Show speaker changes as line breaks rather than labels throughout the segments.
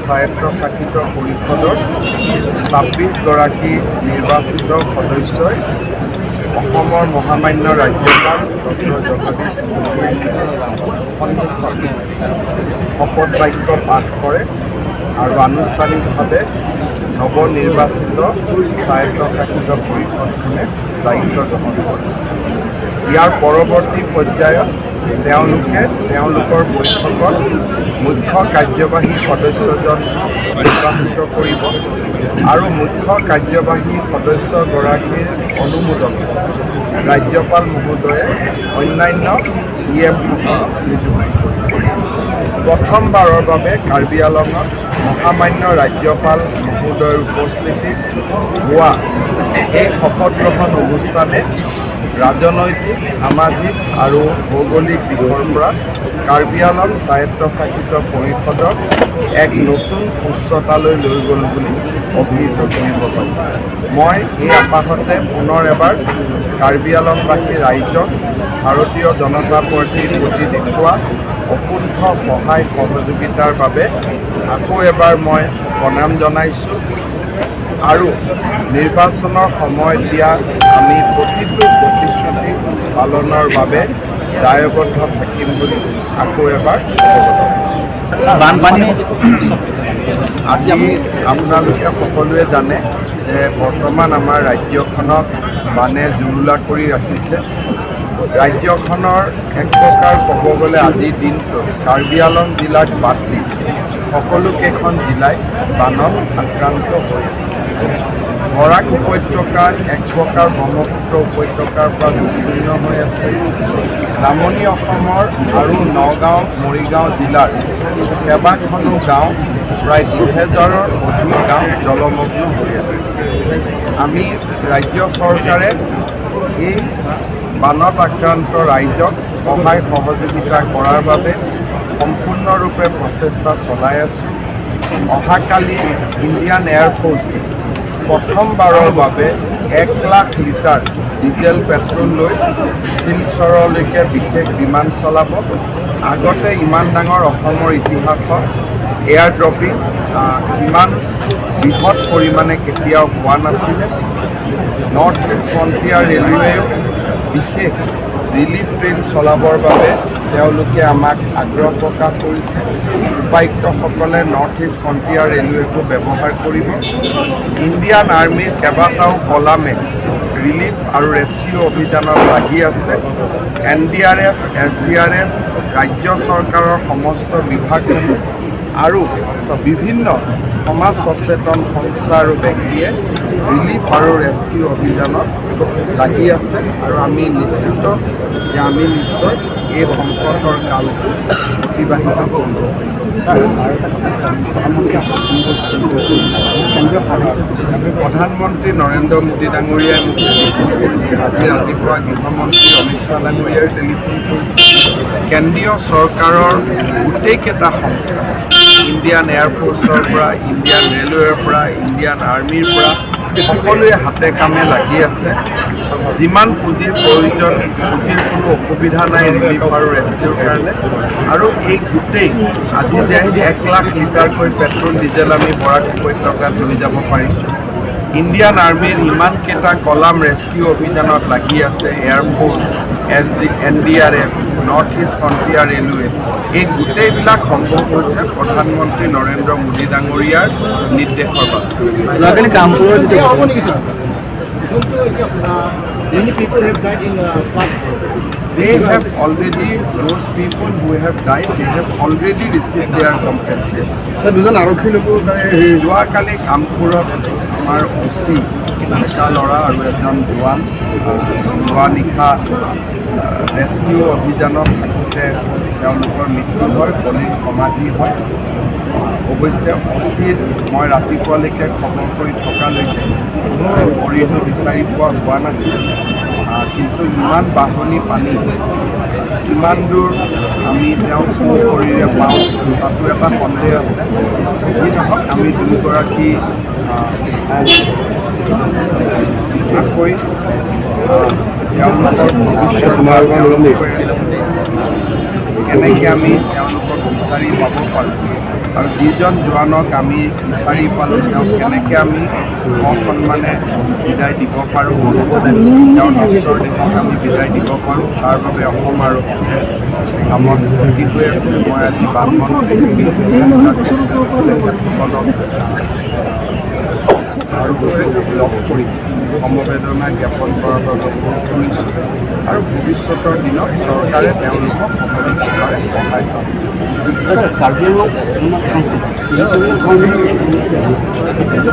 স্বায়ত্তশাসিত পৰিষদৰ 26গৰাকী নিৰ্বাচিত সদস্যই অসমৰ মহামান্য ৰাজ্যপাল ডক্টৰ জগদীশ মুখীৰ সন্মুখত শপত বাক্য পাঠ কৰে আৰু আনুষ্ঠানিকভাৱে নৱনিৰ্বাচিত স্বায়ত্তশাসিত পৰিষদখনে দায়িত্ব গ্ৰহণ কৰে। ইয়াৰ পৰৱৰ্তী পৰ্যায়ত তেওঁলোকে তেওঁলোকৰ বৈঠকত মুখ্য কাৰ্যবাহী সদস্যজন নিৰ্বাচিত কৰিব আৰু মুখ্য কাৰ্যবাহী সদস্যগৰাকীৰ অনুমোদন ৰাজ্যপাল মহোদয়ে অন্যান্য EMসকলক নিযুক্তি কৰিব। প্ৰথমবাৰৰ বাবে কাৰ্বি আংলঙত মহামান্য ৰাজ্যপাল মহোদয়ৰ উপস্থিতিত হোৱা এই শপত গ্ৰহণ অনুষ্ঠানে ৰাজনৈতিক, সামাজিক আৰু ভৌগোলিক দিশৰ পৰা কাৰ্বি আংলং স্বায়ত্তশাসিত পৰিষদক এক নতুন উচ্চতালৈ লৈ গ'ল বুলি অভিহিত কৰিব পাৰি। মই এই আপাহতে পুনৰ এবাৰ কাৰ্বি আংলংবাসী ৰাইজক ভাৰতীয় জনতা পাৰ্টীৰ প্ৰতি দেখুওৱা অকুণ্ঠ সহায় সহযোগিতাৰ বাবে আকৌ এবাৰ মই প্ৰণাম জনাইছোঁ আৰু নিৰ্বাচনৰ সময়ত দিয়া আমি প্ৰতিটো প্ৰতিশ্ৰুতি পালনৰ বাবে দায়বদ্ধ থাকিম বুলি আকৌ এবাৰ বানপানী আজি আপোনালোকে সকলোৱে জানে যে বৰ্তমান আমাৰ ৰাজ্যখনক বানে জুৰুলা কৰি ৰাখিছে। ৰাজ্যখনৰ এক প্ৰকাৰ ক'ব গ'লে আজিৰ দিনটোত কাৰ্বি আংলং জিলাক বাদ দি সকলোকেইখন জিলাই বানত আক্ৰান্ত হৈ আছে। বৰাক উপত্যকা এক প্ৰকাৰ ব্ৰহ্মপুত্ৰ উপত্যকাৰ পৰা বিচ্ছিন্ন হৈ আছে। নামনি অসমৰ আৰু নগাঁও, মৰিগাঁও জিলাৰ কেইবাখনো গাঁও, প্ৰায় 2000ৰ অধিক গাঁও জলমগ্ন হৈ আছে। আমি ৰাজ্য চৰকাৰে এই বানত আক্ৰান্ত ৰাইজক সহায় সহযোগিতা কৰাৰ বাবে সম্পূৰ্ণৰূপে প্ৰচেষ্টা চলাই আছোঁ। অহাকালি ইণ্ডিয়ান এয়াৰফ'ৰ্চে প্ৰথমবাৰৰ বাবে 1 লাখ লিটাৰ ডিজেল পেট্ৰল লৈ শিলচৰলৈকে বিশেষ বিমান চলাব। আগতে ইমান ডাঙৰ অসমৰ ইতিহাসত এয়াৰ ড্ৰপিং ইমান বৃহৎ পৰিমাণে কেতিয়াও হোৱা নাছিলে। নৰ্থ ইষ্ট ফ্ৰণ্টিয়াৰ ৰেলৱেও বিশেষ ৰিলিফ ট্ৰেইন চলাবৰ বাবে তেওঁলোকে আমাক আগ্ৰহ প্ৰকাশ কৰিছে। উপায়ুক্তসকলে নৰ্থ ইষ্ট ফ্ৰণ্টিয়াৰ ৰেলৱেকো ব্যৱহাৰ কৰিব। ইণ্ডিয়ান আৰ্মীৰ কেইবাটাও কলামে ৰিলিফ আৰু ৰেস্কিউ অভিযানত লাগি আছে। NDRF, SDRF, ৰাজ্য চৰকাৰৰ সমস্ত বিভাগসমূহ আৰু বিভিন্ন সমাজ সচেতন সংস্থা আৰু ব্যক্তিয়ে ৰিলিফ আৰু ৰেস্কিউ অভিযানত লাগি আছে আৰু আমি নিশ্চিত যে আমি নিশ্চয় এই সংকটৰ কালটো অতিবাহিত কৰিব প্ৰধানমন্ত্ৰী নৰেন্দ্ৰ মোদী ডাঙৰীয়াই মোক টেলিফোন কৰিছে। আজি ৰাতিপুৱা গৃহমন্ত্ৰী অমিত শ্বাহ ডাঙৰীয়াই টেলিফোন কৰিছে। কেন্দ্ৰীয় চৰকাৰৰ গোটেইকেইটা সংস্থা, ইণ্ডিয়ান এয়াৰফ'ৰ্চৰ পৰা, ইণ্ডিয়ান ৰেলৱেৰ পৰা, ইণ্ডিয়ান আৰ্মীৰ পৰা সকলোৱে হাতে কামে লাগি আছে। যিমান পুঁজিৰ প্ৰয়োজন, পুঁজিৰ কোনো অসুবিধা নাই ৰিলিফ আৰু ৰেস্কিউৰ কাৰণে। আৰু এই গোটেই আজি যে 1 লাখ লিটাৰকৈ পেট্ৰল ডিজেল আমি বৰাক উপত্যকাত লৈ যাব পাৰিছোঁ। ইণ্ডিয়ান আৰ্মীৰ ইমানকেইটা কলাম ৰেস্কিউ অভিযানত লাগি আছে। Air force, NDRF, north east frontier railway, এই গোটেইবিলাক সম্ভৱ হৈছে প্ৰধানমন্ত্ৰী নৰেন্দ্ৰ মোদী ডাঙৰীয়াৰ নিৰ্দেশৰ বাবে।
Many people have died in flood.
They have already, those people who have died, they have already received their compensation.
Sir, দুজন আৰক্ষী লোক
যোৱাকালি কামপুৰত আমাৰ OC এটা ল'ৰা আৰু এজন জোৱান যোৱা নিশা ৰেস্কিউ অভিযানত থাকোঁতে তেওঁলোকৰ মৃত্যু হয়, বলিৰ সমাধি হয়। অৱশ্যে OCৰ মই ৰাতিপুৱালৈকে খবৰ কৰি থকালৈকে শৰীৰটো বিচাৰি পোৱা হোৱা নাছিল। কিন্তু ইমান বাঢ়নি পানী, কিমান দূৰ আমি তেওঁক শৰীৰে পাওঁ তাতো এটা সন্দেহ আছে। যি নহওক আমি দুয়োগৰাকী বিশেষকৈ তেওঁলোকৰ ভৱিষ্যত কেনেকৈ আমি তেওঁলোকক বিচাৰি পাব পাৰোঁ আৰু যিজন জোৱানক আমি বিচাৰি পালোঁ তেওঁক কেনেকৈ আমি সসন্মানে বিদায় দিব পাৰোঁ, তেওঁৰ নশ্বৰ দেহক আমি বিদায় দিব পাৰোঁ, তাৰ বাবে অসম আৰক্ষীয়ে কামত ব্ৰতী হৈ আছে। মই আজি বানমন্ত্ৰী তেখেতসকলক আৰু লগ কৰি সমবেদনা জ্ঞাপন কৰাৰ বাবে অনুৰোধ কৰিছোঁ আৰু ভৱিষ্যতৰ দিনত চৰকাৰে তেওঁলোকক সকলো প্ৰকাৰে সহায় কৰিব।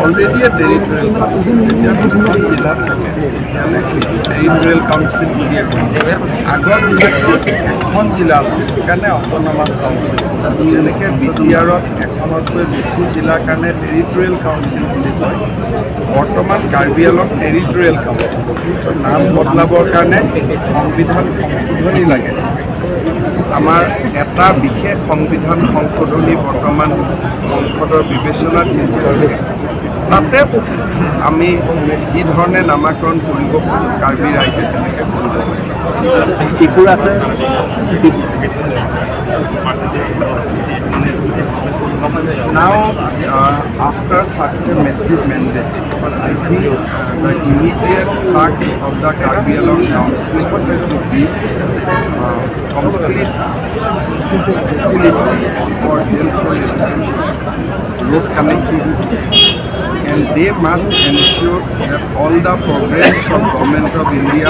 অলৰেডি টেৰিটৰিয়েল কাউন্সিল যেতিয়া দুখন জিলাত থাকে তেতিয়াহ'লে টেৰিটৰিয়েল কাউন্সিল বুলিয়ে কয়। আগৰ ক্ষেত্ৰত এখন জিলা আছিল সেইকাৰণে অট'নমাছ কাউন্সিল, তেনেকৈ BTRত এখনতকৈ বেছি জিলাৰ কাৰণে টেৰিটৰিয়েল কাউন্সিল বুলি কয়। বৰ্তমান কাৰ্বি আংলং টেৰিটৰিয়েল কাউন্সিল, নাম বদলাবৰ কাৰণে সংবিধান সংশোধনী লাগে। আমাৰ এটা বিশেষ সংবিধান সংশোধনী বৰ্তমান সংসদৰ বিবেচনাত আছে। তাতে আমি যি ধৰণে নামাকৰণ কৰিব পাৰোঁ কাৰ্বি ৰাইজে তেনেকৈ কৰিব
ত্ৰিপুৰা আছে।
Now, after such a massive mandate, I think the immediate task of the Karbi Anglong Council to be complete facility for road connectivity, and they must ensure that all the programs of Government of India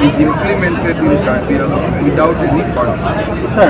is implemented in Karbi Anglong without any corruption.
Sir,